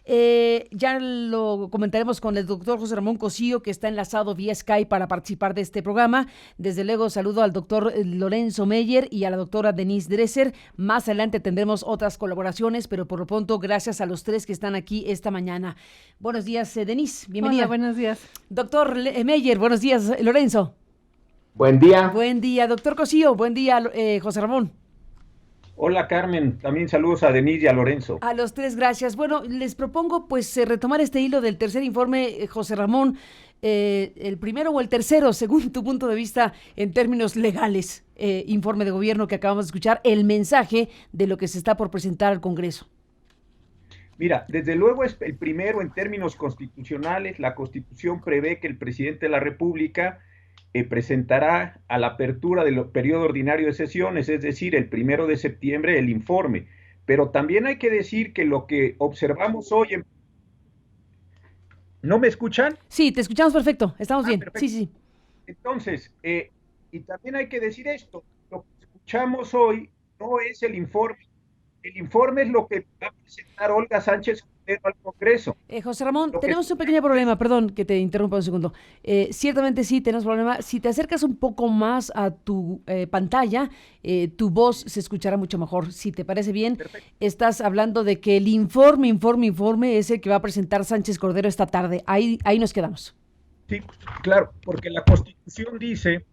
Ya lo comentaremos con el doctor José Ramón Cosío, que está enlazado vía Skype para participar de este programa. Desde luego saludo al doctor Lorenzo Meyer y a la doctora Denise Dresser. Más adelante tendremos otras colaboraciones, pero por lo pronto gracias a los tres que están aquí esta mañana. Buenos días, Denise, bienvenida. Hola, buenos días. Doctor Meyer, buenos días, Lorenzo. Buen día. Buen día, doctor Cosío. Buen día, José Ramón. Hola Carmen, también saludos a Denise y a Lorenzo. A los tres, gracias. Bueno, les propongo pues retomar este hilo del tercer informe, José Ramón, el primero o el tercero, según tu punto de vista en términos legales, informe de gobierno que acabamos de escuchar, el mensaje de lo que se está por presentar al Congreso. Mira, desde luego es el primero en términos constitucionales. La Constitución prevé que el presidente de la República presentará a la apertura del periodo ordinario de sesiones, es decir, el 1 de septiembre, el informe. Pero también hay que decir que lo que observamos hoy ¿No me escuchan? Sí, te escuchamos perfecto, estamos bien. Perfecto. Sí, sí. Entonces, y también hay que decir esto, lo que escuchamos hoy no es el informe es lo que va a presentar Olga Sánchez Cordero al Congreso. José Ramón, tenemos un pequeño problema, perdón que te interrumpa un segundo. Ciertamente sí, tenemos problema. Si te acercas un poco más a tu pantalla, tu voz se escuchará mucho mejor. Si te parece bien, Perfecto. Estás hablando de que el informe es el que va a presentar Sánchez Cordero esta tarde. Ahí nos quedamos. Sí, claro, porque la Constitución dice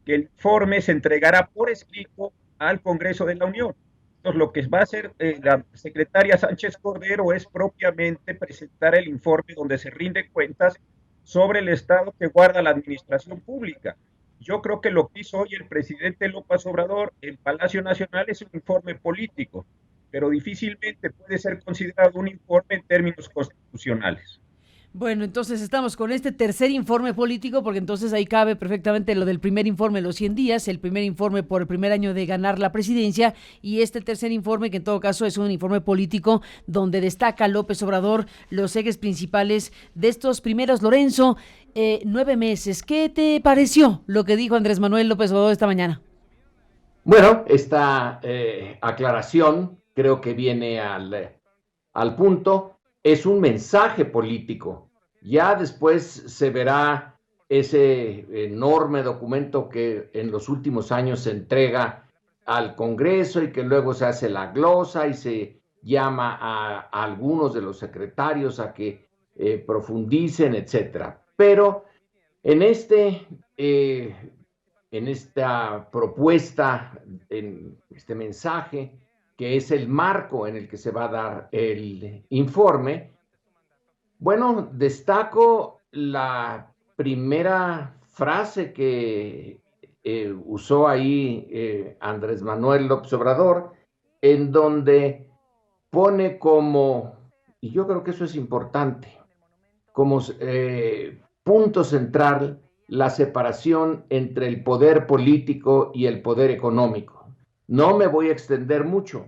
que el informe se entregará por escrito al Congreso de la Unión. Entonces, lo que va a hacer la secretaria Sánchez Cordero es propiamente presentar el informe donde se rinde cuentas sobre el estado que guarda la administración pública. Yo creo que lo que hizo hoy el presidente López Obrador en Palacio Nacional es un informe político, pero difícilmente puede ser considerado un informe en términos constitucionales. Bueno, entonces estamos con este tercer informe político, porque entonces ahí cabe perfectamente lo del primer informe, los 100 días, el primer informe por el primer año de ganar la presidencia, y este tercer informe, que en todo caso es un informe político, donde destaca López Obrador los ejes principales de estos primeros. Lorenzo, 9 meses, ¿qué te pareció lo que dijo Andrés Manuel López Obrador esta mañana? Bueno, esta aclaración creo que viene al punto. Es un mensaje político. Ya después se verá ese enorme documento que en los últimos años se entrega al Congreso y que luego se hace la glosa y se llama a algunos de los secretarios a que profundicen, etcétera. Pero en esta propuesta, en este mensaje, que es el marco en el que se va a dar el informe, bueno, destaco la primera frase que usó ahí Andrés Manuel López Obrador, en donde pone como, y yo creo que eso es importante, como punto central la separación entre el poder político y el poder económico. No me voy a extender mucho,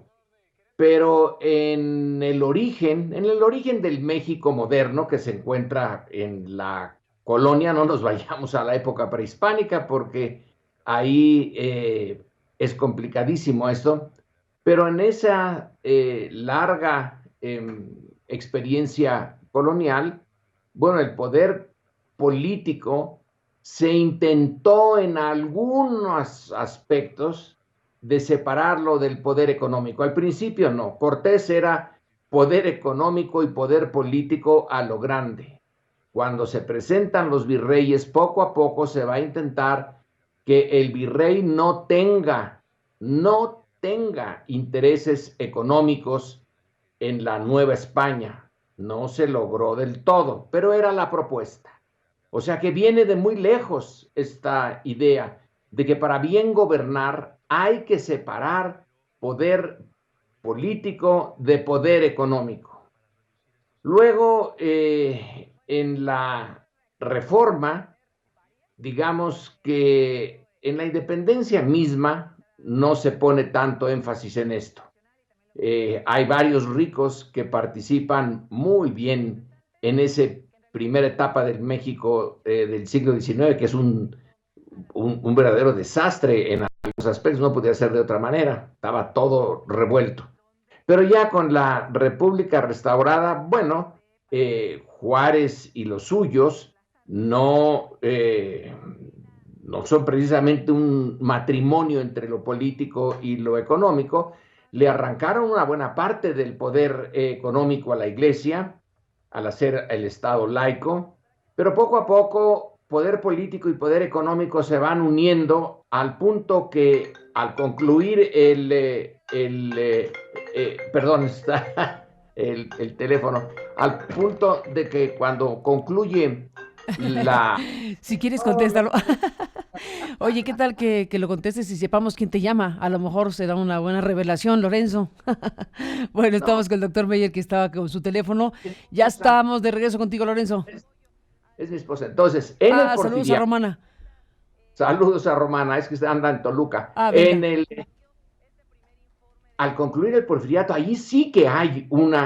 pero en el origen del México moderno, que se encuentra en la colonia, no nos vayamos a la época prehispánica porque ahí es complicadísimo esto, pero en esa larga experiencia colonial, bueno, el poder político se intentó en algunos aspectos de separarlo del poder económico. Al principio no, Cortés era poder económico y poder político a lo grande. Cuando se presentan los virreyes, poco a poco se va a intentar que el virrey no tenga intereses económicos en la Nueva España. No se logró del todo, pero era la propuesta. O sea que viene de muy lejos esta idea de que para bien gobernar hay que separar poder político de poder económico. Luego, en la reforma, digamos que en la independencia misma no se pone tanto énfasis en esto. Hay varios ricos que participan muy bien en esa primera etapa del México del siglo XIX, que es un verdadero desastre en algunos aspectos, no podía ser de otra manera, estaba todo revuelto. Pero ya con la República restaurada, bueno, Juárez y los suyos no son precisamente un matrimonio entre lo político y lo económico. Le arrancaron una buena parte del poder económico a la Iglesia al hacer el Estado laico, pero poco a poco poder político y poder económico se van uniendo al punto que al concluir perdón, está el teléfono, al punto de que cuando concluye la... Si quieres, contéstalo. Oye, ¿qué tal que lo contestes y sepamos quién te llama? A lo mejor será una buena revelación, Lorenzo. Bueno, estamos con el doctor Meyer, que estaba con su teléfono. Ya estamos de regreso contigo, Lorenzo. Es mi esposa. Entonces, en el saludos Porfiriato, a Romana. Saludos a Romana, es que anda en Toluca. Al concluir el Porfiriato, ahí sí que hay un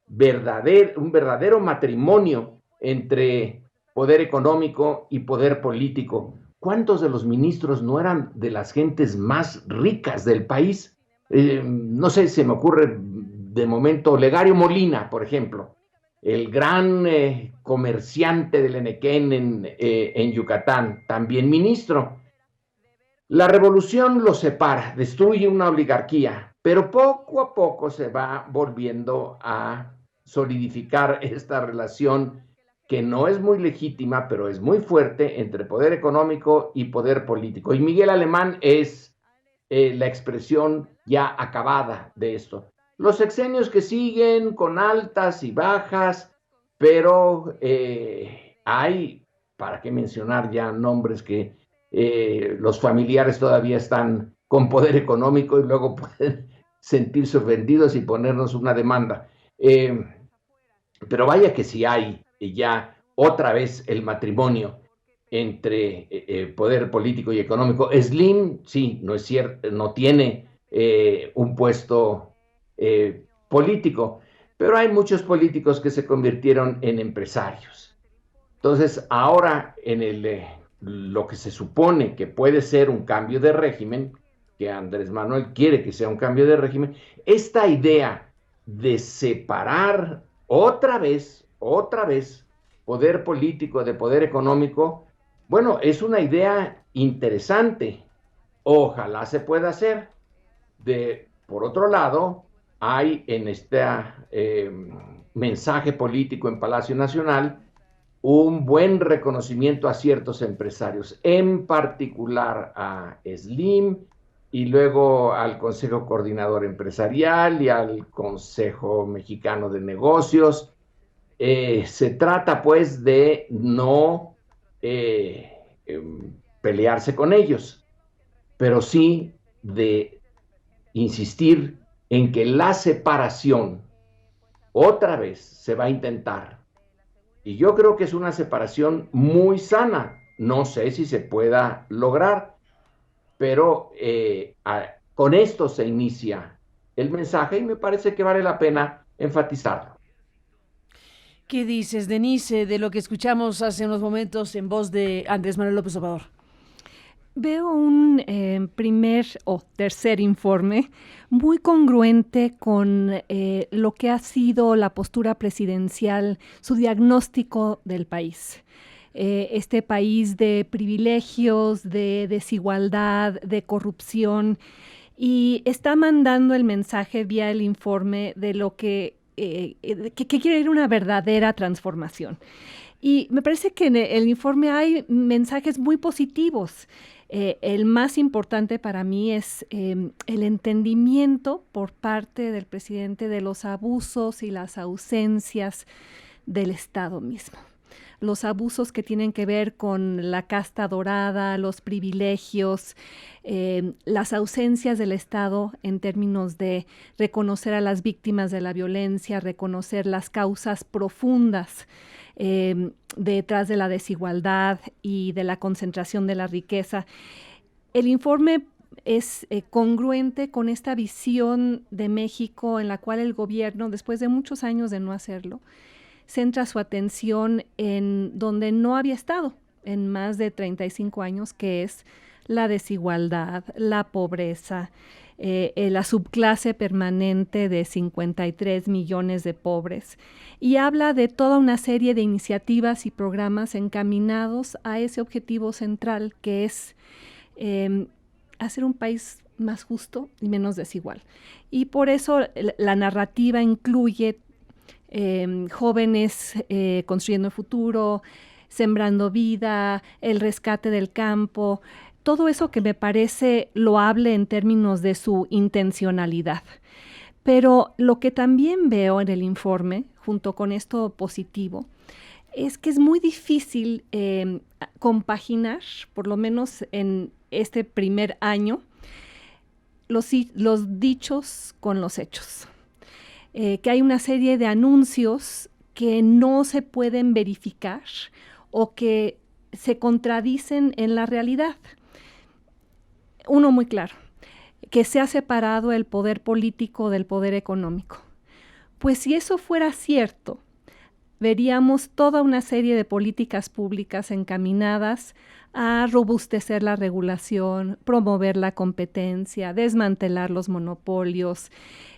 verdadero matrimonio entre poder económico y poder político. ¿Cuántos de los ministros no eran de las gentes más ricas del país? No sé, se me ocurre de momento Olegario Molina, por ejemplo, el gran comerciante del Enequén en Yucatán, también ministro. La revolución los separa, destruye una oligarquía, pero poco a poco se va volviendo a solidificar esta relación que no es muy legítima, pero es muy fuerte entre poder económico y poder político. Y Miguel Alemán es la expresión ya acabada de esto. Los sexenios que siguen con altas y bajas, pero hay, para qué mencionar ya nombres que los familiares todavía están con poder económico y luego pueden sentirse ofendidos y ponernos una demanda. Pero vaya que sí hay ya otra vez el matrimonio entre poder político y económico. Slim, sí, no es cierto, no tiene un puesto político, pero hay muchos políticos que se convirtieron en empresarios. Entonces, ahora en lo que se supone que puede ser un cambio de régimen, que Andrés Manuel quiere que sea un cambio de régimen, esta idea de separar otra vez, poder político de poder económico, bueno, es una idea interesante. Ojalá se pueda hacer. Por otro lado, hay en este mensaje político en Palacio Nacional un buen reconocimiento a ciertos empresarios, en particular a Slim y luego al Consejo Coordinador Empresarial y al Consejo Mexicano de Negocios. Se trata pues de no pelearse con ellos, pero sí de insistir en que la separación otra vez se va a intentar. Y yo creo que es una separación muy sana. No sé si se pueda lograr, pero con esto se inicia el mensaje y me parece que vale la pena enfatizarlo. ¿Qué dices, Denise, de lo que escuchamos hace unos momentos en voz de Andrés Manuel López Obrador? Veo un primer o tercer informe muy congruente con lo que ha sido la postura presidencial, su diagnóstico del país. Este país de privilegios, de desigualdad, de corrupción, y está mandando el mensaje vía el informe de lo que quiere ir una verdadera transformación. Y me parece que en el informe hay mensajes muy positivos. El más importante para mí es el entendimiento por parte del presidente de los abusos y las ausencias del Estado mismo. Los abusos que tienen que ver con la casta dorada, los privilegios, las ausencias del Estado en términos de reconocer a las víctimas de la violencia, reconocer las causas profundas detrás de la desigualdad y de la concentración de la riqueza. El informe es congruente con esta visión de México en la cual el gobierno, después de muchos años de no hacerlo, centra su atención en donde no había estado en más de 35 años, que es la desigualdad, la pobreza, la subclase permanente de 53 millones de pobres, y habla de toda una serie de iniciativas y programas encaminados a ese objetivo central, que es hacer un país más justo y menos desigual. Y por eso la narrativa incluye jóvenes construyendo el futuro, sembrando vida, el rescate del campo, todo eso que me parece loable en términos de su intencionalidad. Pero lo que también veo en el informe, junto con esto positivo, es que es muy difícil compaginar, por lo menos en este primer año, los dichos con los hechos. Que hay una serie de anuncios que no se pueden verificar o que se contradicen en la realidad. Uno muy claro, que se ha separado el poder político del poder económico. Pues si eso fuera cierto, veríamos toda una serie de políticas públicas encaminadas a robustecer la regulación, promover la competencia, desmantelar los monopolios,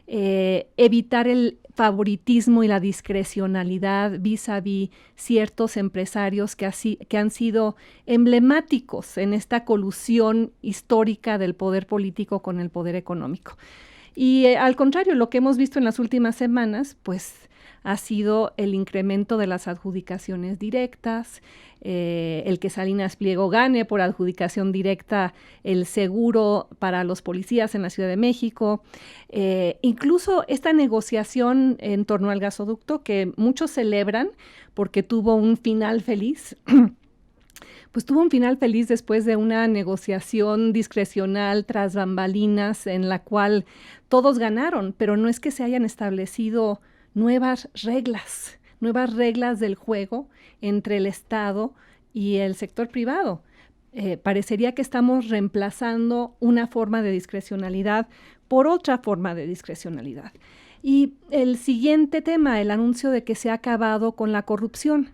evitar el favoritismo y la discrecionalidad vis-a-vis ciertos empresarios que han sido emblemáticos en esta colusión histórica del poder político con el poder económico. Y al contrario, lo que hemos visto en las últimas semanas, pues ha sido el incremento de las adjudicaciones directas, el que Salinas Pliego gane por adjudicación directa el seguro para los policías en la Ciudad de México, incluso esta negociación en torno al gasoducto que muchos celebran porque tuvo un final feliz. Pues tuvo un final feliz después de una negociación discrecional tras bambalinas en la cual todos ganaron, pero no es que se hayan establecido nuevas reglas del juego entre el Estado y el sector privado. Parecería que estamos reemplazando una forma de discrecionalidad por otra forma de discrecionalidad. Y el siguiente tema, el anuncio de que se ha acabado con la corrupción.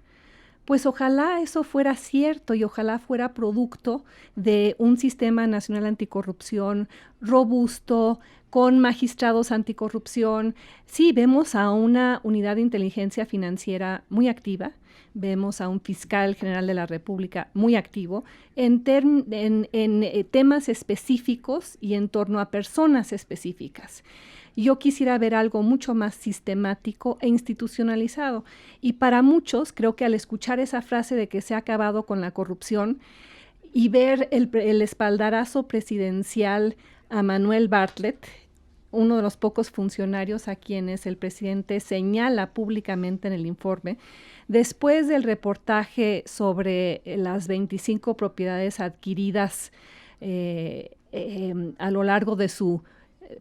Pues ojalá eso fuera cierto y ojalá fuera producto de un sistema nacional anticorrupción robusto, con magistrados anticorrupción. Sí, vemos a una unidad de inteligencia financiera muy activa, vemos a un fiscal general de la República muy activo en temas específicos y en torno a personas específicas. Yo quisiera ver algo mucho más sistemático e institucionalizado. Y para muchos, creo que al escuchar esa frase de que se ha acabado con la corrupción y ver el espaldarazo presidencial a Manuel Bartlett, uno de los pocos funcionarios a quienes el presidente señala públicamente en el informe, después del reportaje sobre las 25 propiedades adquiridas a lo largo de su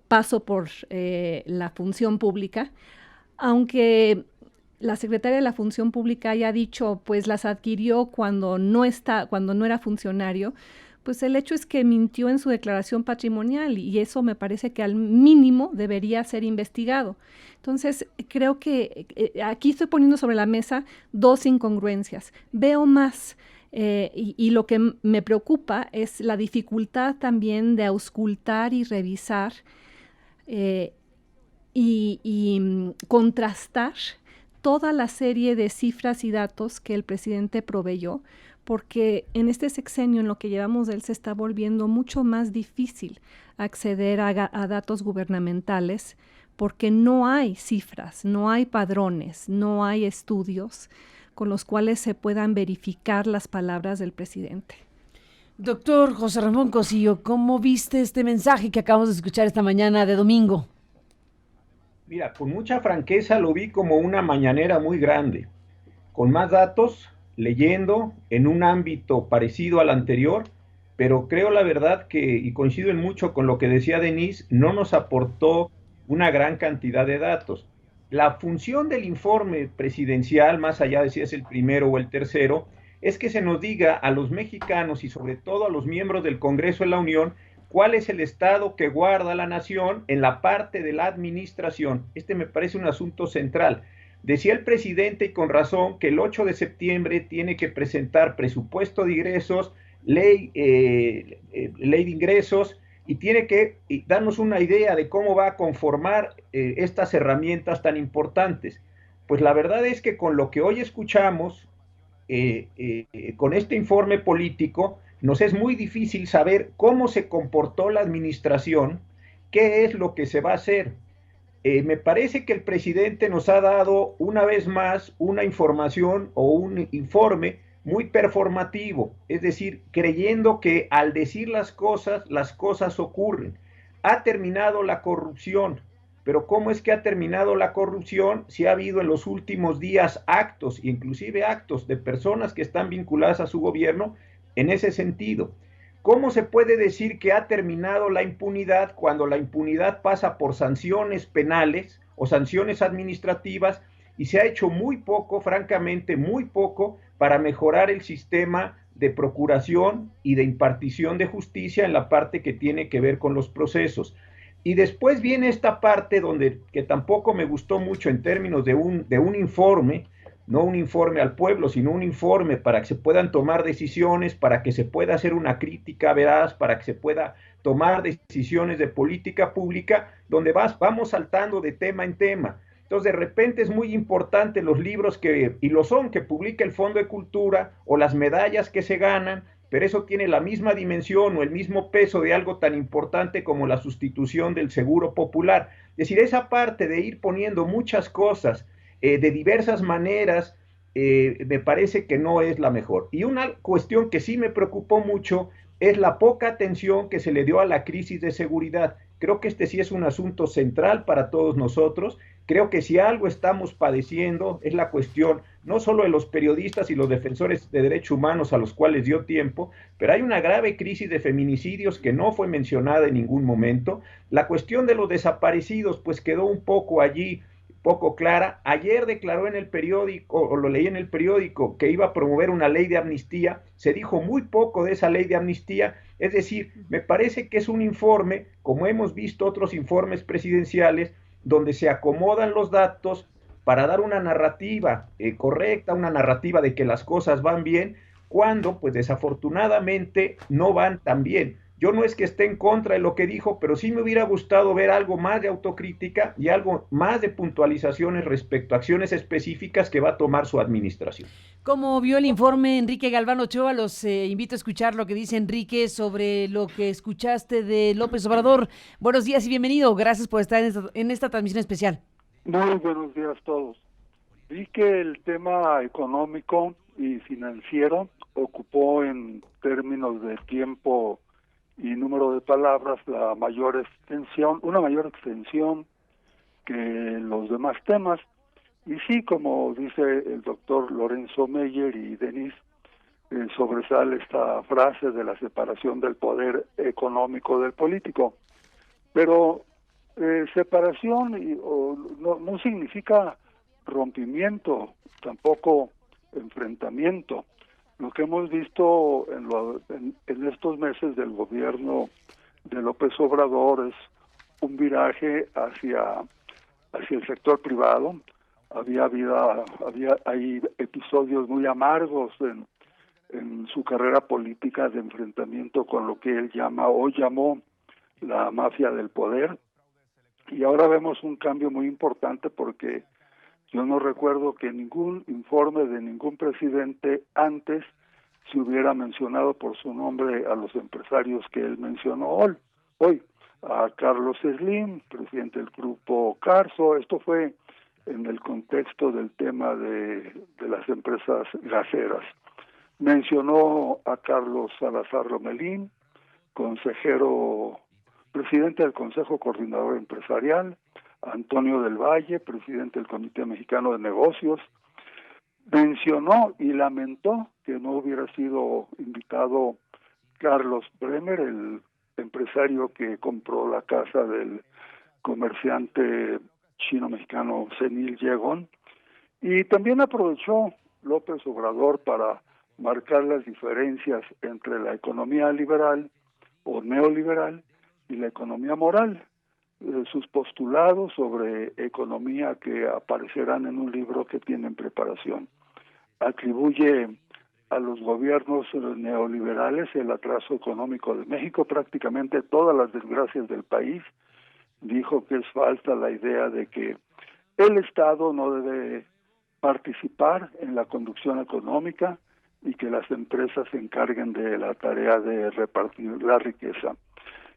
paso por la función pública, aunque la secretaria de la Función Pública haya dicho, pues las adquirió cuando no era funcionario, pues el hecho es que mintió en su declaración patrimonial y eso me parece que al mínimo debería ser investigado. Entonces, creo que aquí estoy poniendo sobre la mesa dos incongruencias. Veo más y lo que me preocupa es la dificultad también de auscultar y revisar y contrastar toda la serie de cifras y datos que el presidente proveyó, porque en este sexenio, en lo que llevamos de él, se está volviendo mucho más difícil acceder a datos gubernamentales, porque no hay cifras, no hay padrones, no hay estudios con los cuales se puedan verificar las palabras del presidente. Doctor José Ramón Cosío, ¿cómo viste este mensaje que acabamos de escuchar esta mañana de domingo? Mira, con mucha franqueza lo vi como una mañanera muy grande, con más datos, leyendo en un ámbito parecido al anterior, pero creo la verdad que, y coincido en mucho con lo que decía Denise, no nos aportó una gran cantidad de datos. La función del informe presidencial, más allá de si es el primero o el tercero, es que se nos diga a los mexicanos y sobre todo a los miembros del Congreso de la Unión cuál es el estado que guarda la nación en la parte de la administración. Este me parece un asunto central. Decía el presidente, y con razón, que el 8 de septiembre tiene que presentar presupuesto de ingresos, ley de ingresos y tiene que darnos una idea de cómo va a conformar estas herramientas tan importantes. Pues la verdad es que con lo que hoy escuchamos, con este informe político, nos es muy difícil saber cómo se comportó la administración, qué es lo que se va a hacer. Me parece que el presidente nos ha dado una vez más una información o un informe muy performativo, es decir, creyendo que al decir las cosas ocurren. Ha terminado la corrupción, pero ¿cómo es que ha terminado la corrupción si ha habido en los últimos días actos, inclusive actos de personas que están vinculadas a su gobierno en ese sentido? ¿Cómo se puede decir que ha terminado la impunidad cuando la impunidad pasa por sanciones penales o sanciones administrativas y se ha hecho muy poco, francamente, muy poco para mejorar el sistema de procuración y de impartición de justicia en la parte que tiene que ver con los procesos? Y después viene esta parte que tampoco me gustó mucho en términos de un informe, no un informe al pueblo, sino un informe para que se puedan tomar decisiones, para que se pueda hacer una crítica veraz, para que se pueda tomar decisiones de política pública, donde vamos saltando de tema en tema. Entonces, de repente es muy importante los libros y lo son, que publica el Fondo de Cultura o las medallas que se ganan, pero eso tiene la misma dimensión o el mismo peso de algo tan importante como la sustitución del seguro popular. Es decir, esa parte de ir poniendo muchas cosas de diversas maneras, me parece que no es la mejor. Y una cuestión que sí me preocupó mucho es la poca atención que se le dio a la crisis de seguridad. Creo que este sí es un asunto central para todos nosotros. Creo que si algo estamos padeciendo es la cuestión no solo de los periodistas y los defensores de derechos humanos a los cuales dio tiempo, pero hay una grave crisis de feminicidios que no fue mencionada en ningún momento. La cuestión de los desaparecidos pues quedó un poco allí, poco clara. Ayer declaró en el periódico, o lo leí en el periódico, que iba a promover una ley de amnistía. Se dijo muy poco de esa ley de amnistía. Es decir, me parece que es un informe, como hemos visto otros informes presidenciales, donde se acomodan los datos para dar una narrativa correcta, una narrativa de que las cosas van bien, cuando pues desafortunadamente no van tan bien. Yo no es que esté en contra de lo que dijo, pero sí me hubiera gustado ver algo más de autocrítica y algo más de puntualizaciones respecto a acciones específicas que va a tomar su administración. ¿Cómo vio el informe Enrique Galván Ochoa? Los invito a escuchar lo que dice Enrique sobre lo que escuchaste de López Obrador. Buenos días y bienvenido. Gracias por estar en esta transmisión especial. Muy buenos días a todos. Vi que el tema económico y financiero ocupó en términos de tiempo y número de palabras una mayor extensión que los demás temas. Y sí, como dice el doctor Lorenzo Meyer y Denise, sobresale esta frase de la separación del poder económico del político. Pero separación no significa rompimiento, tampoco enfrentamiento. Lo que hemos visto en estos meses del gobierno de López Obrador es un viraje hacia el sector privado. Hay episodios muy amargos en su carrera política de enfrentamiento con lo que él llamó la mafia del poder. Y ahora vemos un cambio muy importante porque yo no recuerdo que ningún informe de ningún presidente antes se hubiera mencionado por su nombre a los empresarios que él mencionó hoy. A Carlos Slim, presidente del grupo Carso. Esto fue en el contexto del tema de las empresas gaseras. Mencionó a Carlos Salazar Lomelín, presidente del Consejo Coordinador Empresarial, Antonio del Valle, presidente del Comité Mexicano de Negocios. Mencionó y lamentó que no hubiera sido invitado Carlos Bremer, el empresario que compró la casa del comerciante chino-mexicano Cenil Yegon. Y también aprovechó López Obrador para marcar las diferencias entre la economía liberal o neoliberal y la economía moral. Sus postulados sobre economía que aparecerán en un libro que tiene en preparación. Atribuye a los gobiernos neoliberales el atraso económico de México, prácticamente todas las desgracias del país. Dijo que es falsa la idea de que el Estado no debe participar en la conducción económica y que las empresas se encarguen de la tarea de repartir la riqueza.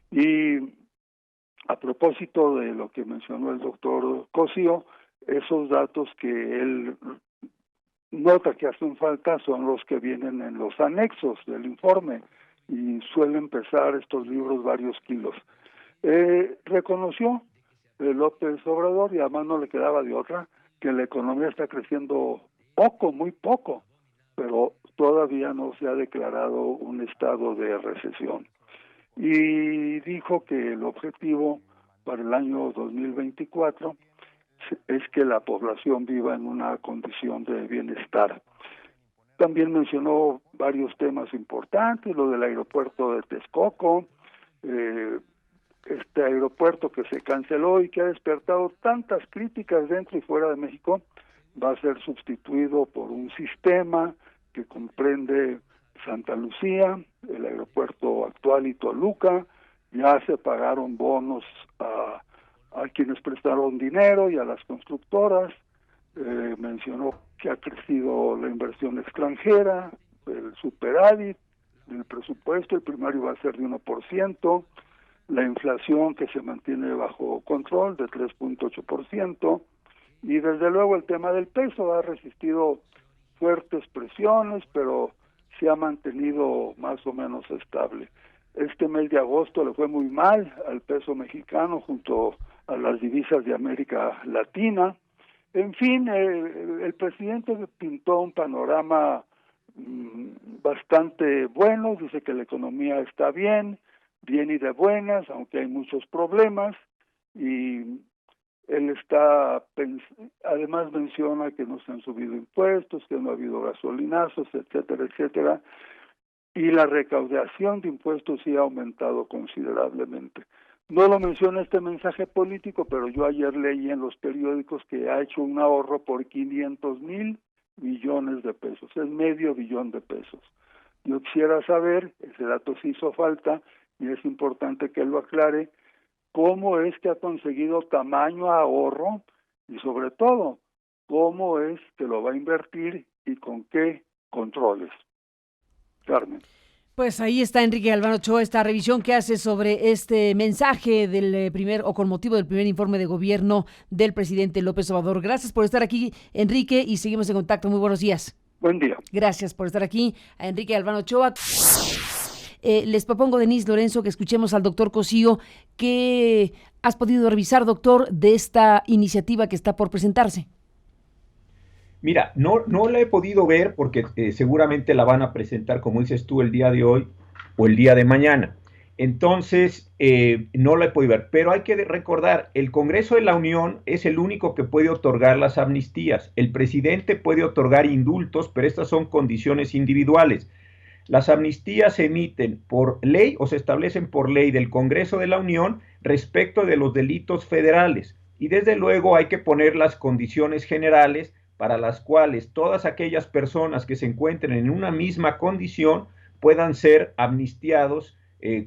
Y a propósito de lo que mencionó el doctor Cosío, esos datos que él nota que hacen falta son los que vienen en los anexos del informe y suelen pesar estos libros varios kilos. Reconoció López Obrador, y además no le quedaba de otra, que la economía está creciendo poco, muy poco, pero todavía no se ha declarado un estado de recesión. Y dijo que el objetivo para el año 2024 es que la población viva en una condición de bienestar. También mencionó varios temas importantes, lo del aeropuerto de Texcoco, este aeropuerto que se canceló y que ha despertado tantas críticas dentro y fuera de México, va a ser sustituido por un sistema que comprende Santa Lucía, el aeropuerto actual y Toluca. Ya se pagaron bonos a quienes prestaron dinero y a las constructoras. Mencionó que ha crecido la inversión extranjera, el superávit del presupuesto, el primario va a ser de 1%, la inflación que se mantiene bajo control de 3.8%, y desde luego el tema del peso ha resistido fuertes presiones, pero se ha mantenido más o menos estable. Este mes de agosto le fue muy mal al peso mexicano junto a las divisas de América Latina. En fin, el presidente pintó un panorama bastante bueno, dice que la economía está bien y de buenas, aunque hay muchos problemas, y él además menciona que no se han subido impuestos, que no ha habido gasolinazos, etcétera, etcétera, y la recaudación de impuestos sí ha aumentado considerablemente. No lo menciona este mensaje político, pero yo ayer leí en los periódicos que ha hecho un ahorro por 500,000 millones de pesos, es $500 millones. Yo quisiera saber, ese dato sí hizo falta, y es importante que lo aclare, cómo es que ha conseguido tamaño ahorro y sobre todo, cómo es que lo va a invertir y con qué controles. Carmen. Pues ahí está Enrique Galván Ochoa, esta revisión que hace sobre este mensaje del primer, o con motivo del primer informe de gobierno del presidente López Obrador. Gracias por estar aquí, Enrique, y seguimos en contacto. Muy buenos días. Buen día. Gracias por estar aquí, a Enrique Galván Ochoa. Les propongo, Denise Lorenzo, que escuchemos al doctor Cosío. ¿Qué has podido revisar, doctor, de esta iniciativa que está por presentarse? Mira, no la he podido ver porque seguramente la van a presentar, como dices tú, el día de hoy o el día de mañana. Entonces, no la he podido ver. Pero hay que recordar, el Congreso de la Unión es el único que puede otorgar las amnistías. El presidente puede otorgar indultos, pero estas son condiciones individuales. Las amnistías se emiten por ley o se establecen por ley del Congreso de la Unión respecto de los delitos federales. Y desde luego hay que poner las condiciones generales para las cuales todas aquellas personas que se encuentren en una misma condición puedan ser amnistiados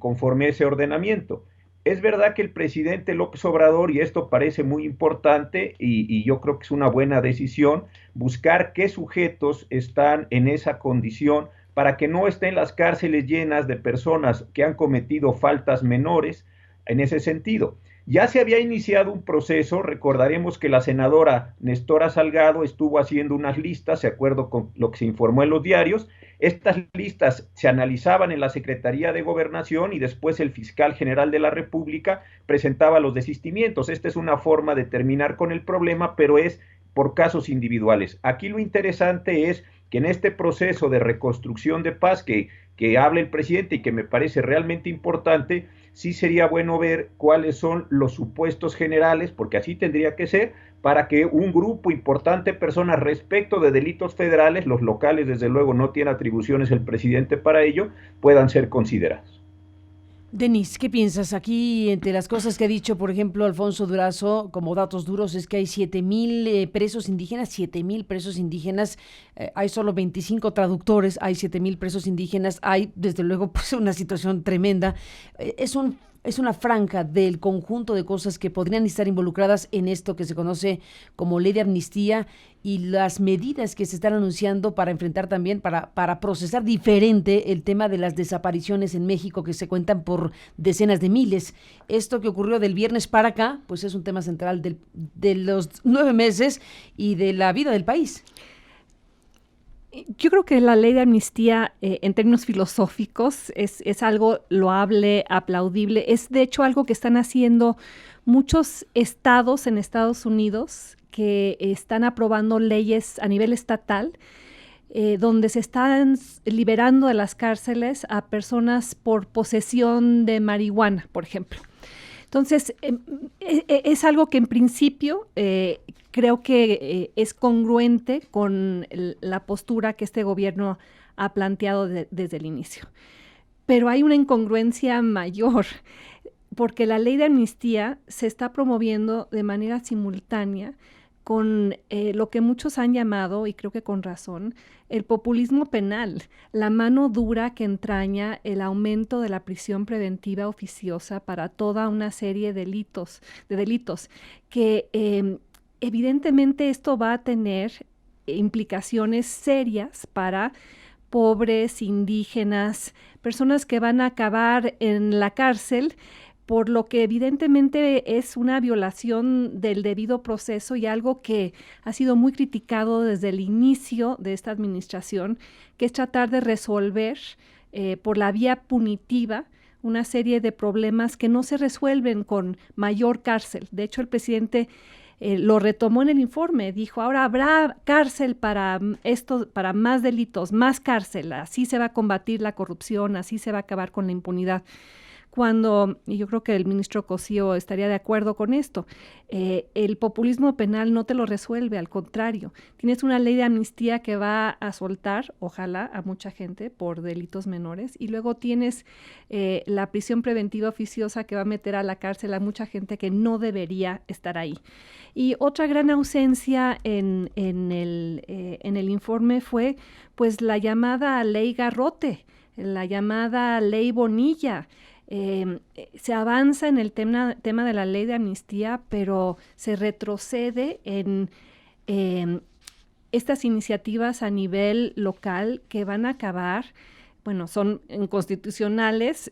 conforme a ese ordenamiento. Es verdad que el presidente López Obrador, y esto parece muy importante y yo creo que es una buena decisión, buscar qué sujetos están en esa condición para que no estén las cárceles llenas de personas que han cometido faltas menores en ese sentido. Ya se había iniciado un proceso, recordaremos que la senadora Nestora Salgado estuvo haciendo unas listas, de acuerdo con lo que se informó en los diarios. Estas listas se analizaban en la Secretaría de Gobernación y después el fiscal general de la República presentaba los desistimientos. Esta es una forma de terminar con el problema, pero es por casos individuales. Aquí lo interesante es que en este proceso de reconstrucción de paz que habla el presidente y que me parece realmente importante, sí sería bueno ver cuáles son los supuestos generales, porque así tendría que ser, para que un grupo importante de personas respecto de delitos federales, los locales desde luego no tiene atribuciones el presidente para ello, puedan ser considerados. Denise, ¿qué piensas? Aquí, entre las cosas que ha dicho, por ejemplo, Alfonso Durazo, como datos duros, es que hay 7,000 presos indígenas, 7,000 presos indígenas, hay solo 25 traductores, hay 7,000 presos indígenas, hay, desde luego, pues una situación tremenda. Es una franja del conjunto de cosas que podrían estar involucradas en esto que se conoce como ley de amnistía y las medidas que se están anunciando para enfrentar también, para procesar diferente el tema de las desapariciones en México, que se cuentan por decenas de miles. Esto que ocurrió del viernes para acá, pues es un tema central de los 9 meses y de la vida del país. Yo creo que la ley de amnistía, en términos filosóficos, es algo loable, aplaudible. Es, de hecho, algo que están haciendo muchos estados en Estados Unidos que están aprobando leyes a nivel estatal, donde se están liberando de las cárceles a personas por posesión de marihuana, por ejemplo. Entonces, es algo que en principio creo que es congruente con la postura que este gobierno ha planteado desde el inicio. Pero hay una incongruencia mayor, porque la ley de amnistía se está promoviendo de manera simultánea con lo que muchos han llamado, y creo que con razón, el populismo penal, la mano dura que entraña el aumento de la prisión preventiva oficiosa para toda una serie de delitos que evidentemente esto va a tener implicaciones serias para pobres, indígenas, personas que van a acabar en la cárcel, por lo que evidentemente es una violación del debido proceso y algo que ha sido muy criticado desde el inicio de esta administración, que es tratar de resolver por la vía punitiva una serie de problemas que no se resuelven con mayor cárcel. De hecho, el presidente lo retomó en el informe, dijo, ahora habrá cárcel para esto, para más delitos, más cárcel, así se va a combatir la corrupción, así se va a acabar con la impunidad. Y yo creo que el ministro Cosío estaría de acuerdo con esto, el populismo penal no te lo resuelve, al contrario, tienes una ley de amnistía que va a soltar, ojalá, a mucha gente por delitos menores, y luego tienes la prisión preventiva oficiosa que va a meter a la cárcel a mucha gente que no debería estar ahí. Y otra gran ausencia en el informe fue pues la llamada ley Garrote, la llamada ley Bonilla. Se avanza en el tema de la ley de amnistía, pero se retrocede en estas iniciativas a nivel local que van a acabar, bueno, son inconstitucionales,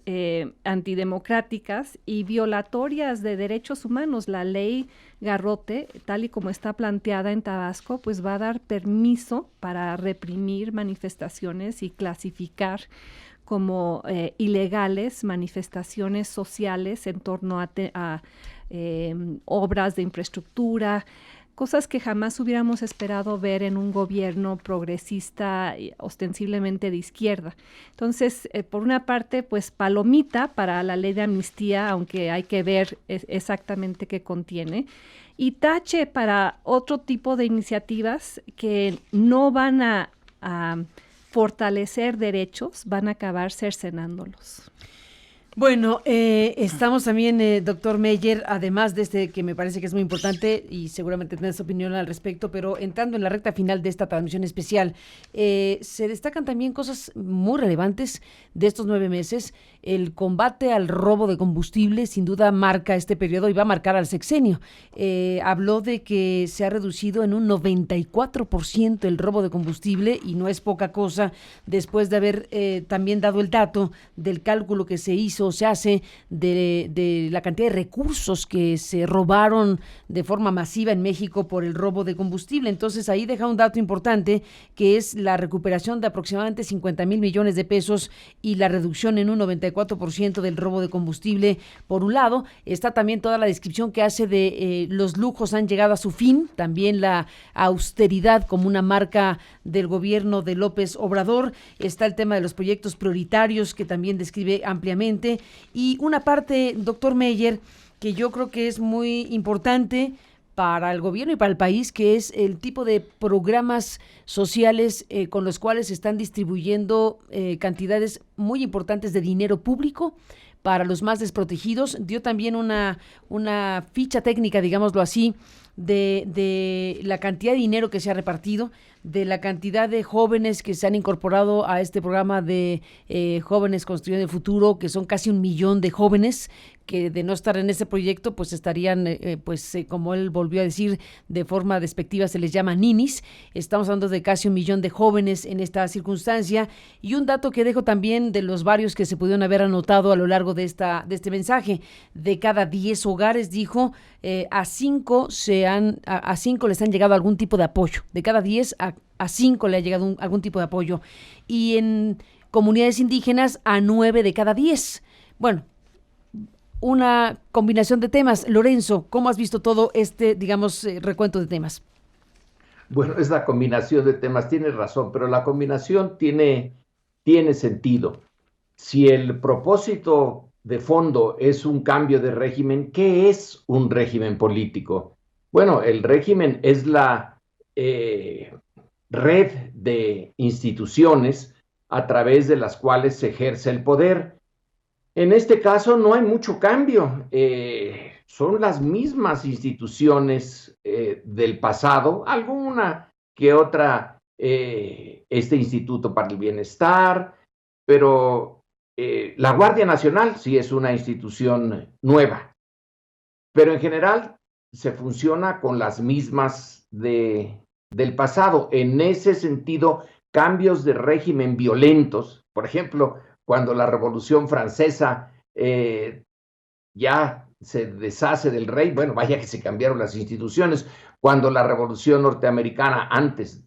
antidemocráticas y violatorias de derechos humanos. La ley Garrote, tal y como está planteada en Tabasco, pues va a dar permiso para reprimir manifestaciones y clasificar como ilegales manifestaciones sociales en torno a obras de infraestructura, cosas que jamás hubiéramos esperado ver en un gobierno progresista, ostensiblemente de izquierda. Entonces, por una parte, pues palomita para la ley de amnistía, aunque hay que ver exactamente qué contiene, y tache para otro tipo de iniciativas que no van a fortalecer derechos, van a acabar cercenándolos. Bueno, estamos también, doctor Meyer, además de este que me parece que es muy importante y seguramente tendrás opinión al respecto, pero entrando en la recta final de esta transmisión especial, se destacan también cosas muy relevantes de estos 9 meses. El combate al robo de combustible sin duda marca este periodo y va a marcar al sexenio. Habló de que se ha reducido en un 94% el robo de combustible y no es poca cosa después de haber también dado el dato del cálculo que se hizo, se hace de la cantidad de recursos que se robaron de forma masiva en México por el robo de combustible. Entonces ahí deja un dato importante que es la recuperación de aproximadamente 50,000 millones de pesos y la reducción en un 94% del robo de combustible. Por un lado, está también toda la descripción que hace de los lujos han llegado a su fin, también la austeridad como una marca del gobierno de López Obrador, está el tema de los proyectos prioritarios que también describe ampliamente y una parte, doctor Meyer, que yo creo que es muy importante para el gobierno y para el país, que es el tipo de programas sociales con los cuales se están distribuyendo cantidades muy importantes de dinero público para los más desprotegidos. Dio también una ficha técnica, digámoslo así, de la cantidad de dinero que se ha repartido, de la cantidad de jóvenes que se han incorporado a este programa de Jóvenes Construyendo el Futuro, que son casi 1 millón de jóvenes que de no estar en ese proyecto, pues estarían, como él volvió a decir, de forma despectiva se les llama ninis. Estamos hablando de casi 1 millón de jóvenes en esta circunstancia. Y un dato que dejo también de los varios que se pudieron haber anotado a lo largo de este mensaje: de cada 10 hogares, dijo, a 5 les han llegado algún tipo de apoyo. De cada 10 a 5 le ha llegado algún tipo de apoyo. Y en comunidades indígenas, a 9 de cada 10. Bueno, una combinación de temas. Lorenzo, ¿cómo has visto todo este, recuento de temas? Bueno, es la combinación de temas, tienes razón, pero la combinación tiene sentido. Si el propósito de fondo es un cambio de régimen, ¿qué es un régimen político? Bueno, el régimen es la red de instituciones a través de las cuales se ejerce el poder. En este caso no hay mucho cambio, son las mismas instituciones del pasado, alguna que otra, este Instituto para el Bienestar, pero la Guardia Nacional sí es una institución nueva, pero en general se funciona con las mismas del pasado. En ese sentido, cambios de régimen violentos, por ejemplo, cuando la Revolución Francesa ya se deshace del rey, bueno, vaya que se cambiaron las instituciones. Cuando la Revolución Norteamericana antes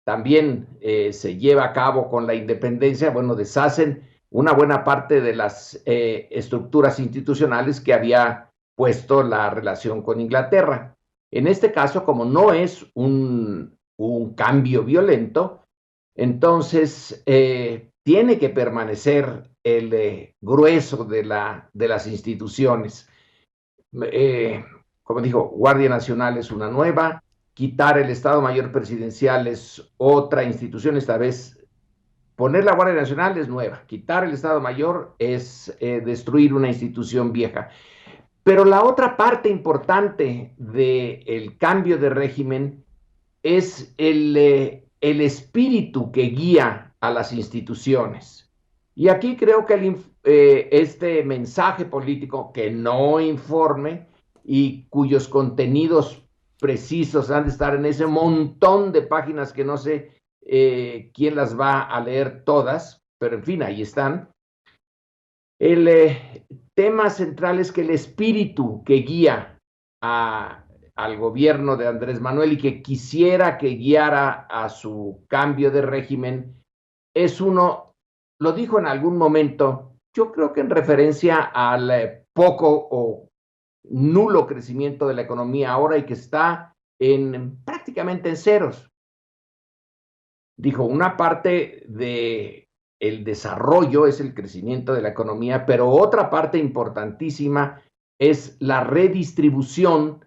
también se lleva a cabo con la independencia, bueno, deshacen una buena parte de las estructuras institucionales que había puesto la relación con Inglaterra. En este caso, como no es un cambio violento, entonces tiene que permanecer el grueso de las instituciones. Como dijo, Guardia Nacional es una nueva, quitar el Estado Mayor Presidencial es otra institución, esta vez poner la Guardia Nacional es nueva, quitar el Estado Mayor es destruir una institución vieja. Pero la otra parte importante del cambio de régimen es el espíritu que guía a las instituciones. Y aquí creo que este mensaje político, que no informe y cuyos contenidos precisos han de estar en ese montón de páginas que no sé quién las va a leer todas, pero en fin, ahí están. El tema central es que el espíritu que guía al gobierno de Andrés Manuel y que quisiera que guiara a su cambio de régimen es uno, lo dijo en algún momento, yo creo que en referencia al poco o nulo crecimiento de la economía ahora y que está prácticamente en ceros. Dijo, una parte de el desarrollo es el crecimiento de la economía, pero otra parte importantísima es la redistribución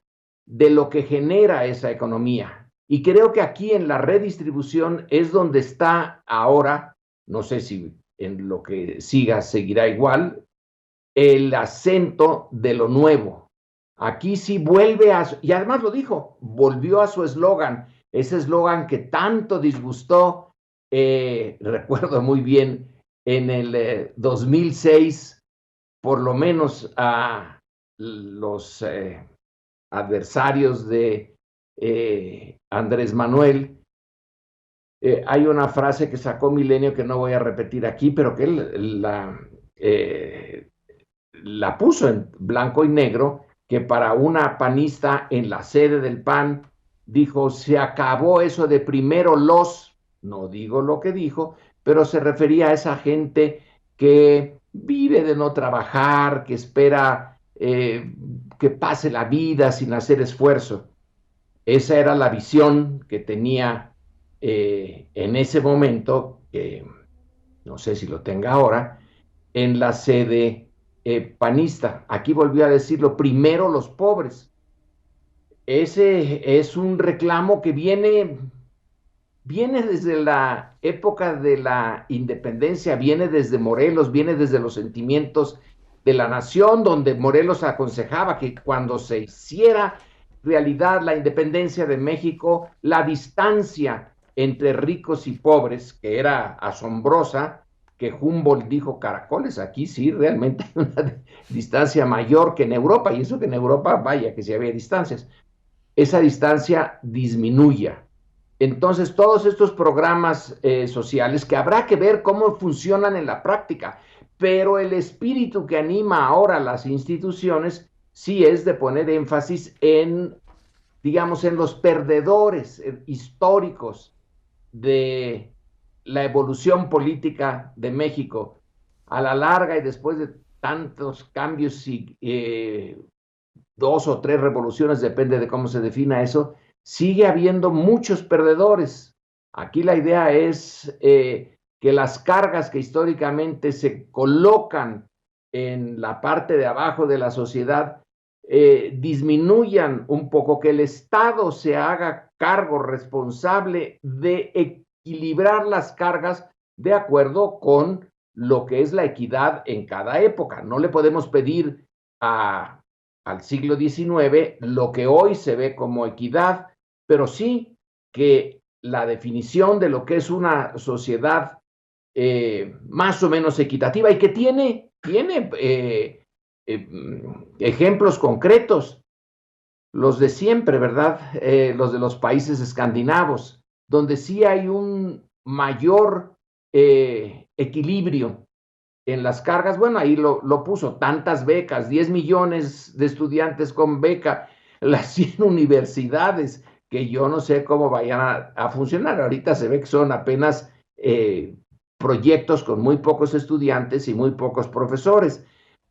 de lo que genera esa economía. Y creo que aquí en la redistribución es donde está ahora, no sé si en lo que seguirá igual, el acento de lo nuevo. Aquí sí vuelve y además lo dijo, volvió a su eslogan, ese eslogan que tanto disgustó. Recuerdo muy bien en el 2006, por lo menos a los adversarios de Andrés Manuel. Hay una frase que sacó Milenio que no voy a repetir aquí, pero que él la puso en blanco y negro, que para una panista en la sede del PAN dijo, se acabó eso de primero no digo lo que dijo, pero se refería a esa gente que vive de no trabajar, que espera que pase la vida sin hacer esfuerzo. Esa era la visión que tenía en ese momento, que no sé si lo tenga ahora, en la sede panista. Aquí volvió a decirlo, primero los pobres. Ese es un reclamo que viene viene desde la época de la independencia, viene desde Morelos, viene desde los sentimientos de la nación, donde Morelos aconsejaba que cuando se hiciera realidad la independencia de México, la distancia entre ricos y pobres, que era asombrosa, que Humboldt dijo, caracoles, aquí sí realmente hay una distancia mayor que en Europa, y eso que en Europa, vaya, que sí había distancias, esa distancia disminuya. Entonces, todos estos programas sociales que habrá que ver cómo funcionan en la práctica, pero el espíritu que anima ahora a las instituciones sí es de poner énfasis en, digamos, en los perdedores históricos de la evolución política de México. A la larga y después de tantos cambios y 2 o 3 revoluciones, depende de cómo se defina eso, sigue habiendo muchos perdedores. Aquí la idea es que las cargas que históricamente se colocan en la parte de abajo de la sociedad disminuyan un poco, que el Estado se haga cargo responsable de equilibrar las cargas de acuerdo con lo que es la equidad en cada época. No le podemos pedir al siglo XIX lo que hoy se ve como equidad, pero sí que la definición de lo que es una sociedad más o menos equitativa y que tiene ejemplos concretos, los de siempre, ¿verdad? Los de los países escandinavos, donde sí hay un mayor equilibrio en las cargas. Bueno, ahí lo puso, tantas becas, 10 millones de estudiantes con beca, las 100 universidades, que yo no sé cómo vayan a funcionar. Ahorita se ve que son apenas proyectos con muy pocos estudiantes y muy pocos profesores.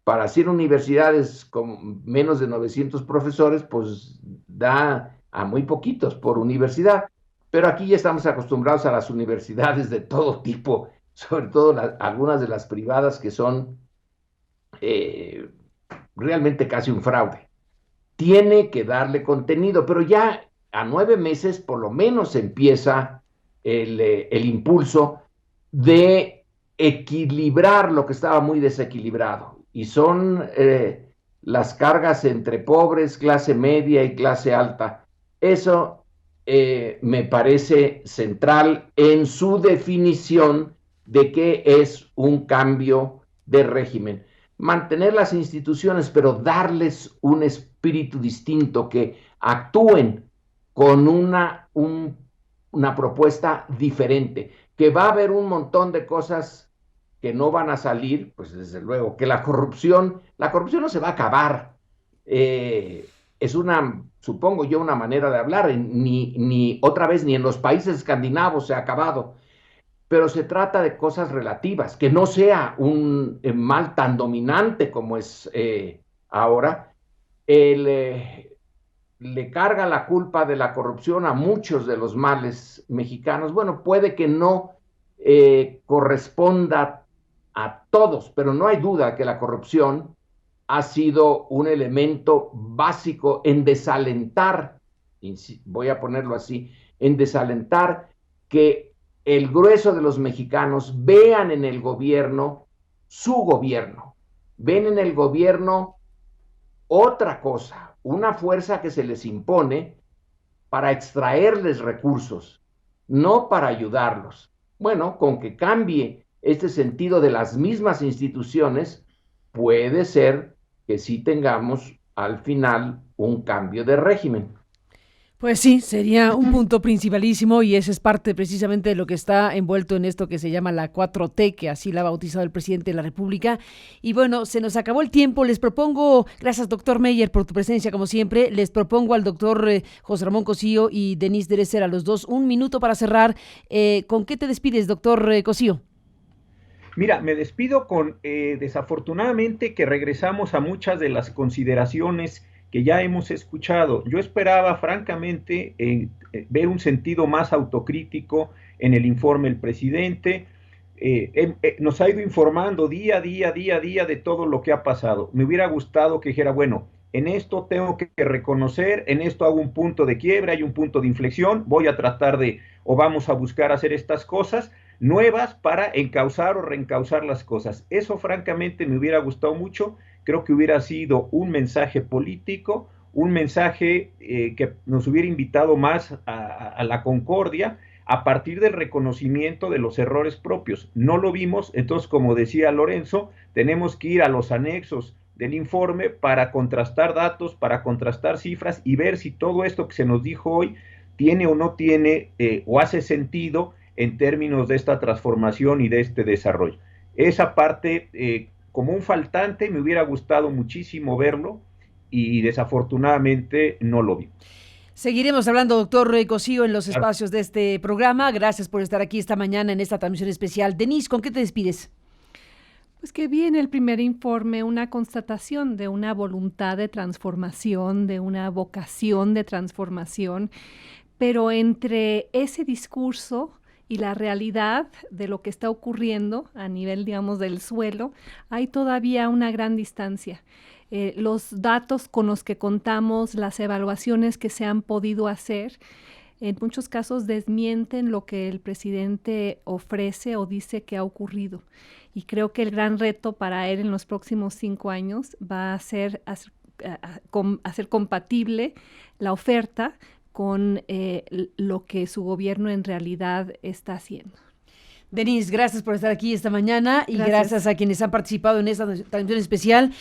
Para 100 universidades con menos de 900 profesores, pues da a muy poquitos por universidad. Pero aquí ya estamos acostumbrados a las universidades de todo tipo, sobre todo algunas de las privadas que son realmente casi un fraude. Tiene que darle contenido, pero ya a 9 meses por lo menos empieza el impulso de equilibrar lo que estaba muy desequilibrado, y son las cargas entre pobres, clase media y clase alta. Eso me parece central en su definición de qué es un cambio de régimen. Mantener las instituciones, pero darles un espíritu distinto, que actúen con una propuesta diferente, que va a haber un montón de cosas que no van a salir, pues desde luego, que la corrupción no se va a acabar. Es supongo yo, una manera de hablar, ni otra vez, ni en los países escandinavos se ha acabado, pero se trata de cosas relativas, que no sea un mal tan dominante como es ahora. Le carga la culpa de la corrupción a muchos de los males mexicanos. Bueno, puede que no corresponda a todos, pero no hay duda que la corrupción ha sido un elemento básico en desalentar, voy a ponerlo así, en desalentar que el grueso de los mexicanos vean en el gobierno su gobierno, ven en el gobierno otra cosa, una fuerza que se les impone para extraerles recursos, no para ayudarlos. Bueno, con que cambie este sentido de las mismas instituciones, puede ser que sí tengamos al final un cambio de régimen. Pues sí, sería un punto principalísimo, y ese es parte precisamente de lo que está envuelto en esto que se llama la 4T, que así la ha bautizado el presidente de la República. Y bueno, se nos acabó el tiempo. Les propongo, gracias doctor Meyer por tu presencia como siempre, les propongo al doctor José Ramón Cosío y Denise Dresser, a los dos, 1 minuto para cerrar. ¿Con qué te despides, doctor Cosío? Mira, me despido con, desafortunadamente, que regresamos a muchas de las consideraciones que ya hemos escuchado. Yo esperaba, francamente, ver un sentido más autocrítico en el informe del presidente. Nos ha ido informando día a día de todo lo que ha pasado. Me hubiera gustado que dijera, bueno, en esto tengo que reconocer, en esto hago un punto de quiebre, hay un punto de inflexión, voy a tratar de, o vamos a buscar hacer estas cosas nuevas para encauzar o reencauzar las cosas. Eso francamente me hubiera gustado mucho, creo que hubiera sido un mensaje político, un mensaje que nos hubiera invitado más a la concordia, a partir del reconocimiento de los errores propios. No lo vimos, entonces, como decía Lorenzo, tenemos que ir a los anexos del informe para contrastar datos, para contrastar cifras y ver si todo esto que se nos dijo hoy tiene o no tiene o hace sentido en términos de esta transformación y de este desarrollo. Esa parte, como un faltante, me hubiera gustado muchísimo verlo y desafortunadamente no lo vi. Seguiremos hablando, doctor Cosío, en los espacios de este programa. Gracias por estar aquí esta mañana en esta transmisión especial. Denise, ¿con qué te despides? Pues que vi en el primer informe una constatación de una voluntad de transformación, de una vocación de transformación, pero entre ese discurso y la realidad de lo que está ocurriendo a nivel, digamos, del suelo, hay todavía una gran distancia. Los datos con los que contamos, las evaluaciones que se han podido hacer, en muchos casos desmienten lo que el presidente ofrece o dice que ha ocurrido. Y creo que el gran reto para él en los próximos 5 años va a ser hacer compatible la oferta con lo que su gobierno en realidad está haciendo. Denise, gracias por estar aquí esta mañana y gracias a quienes han participado en esta transmisión especial.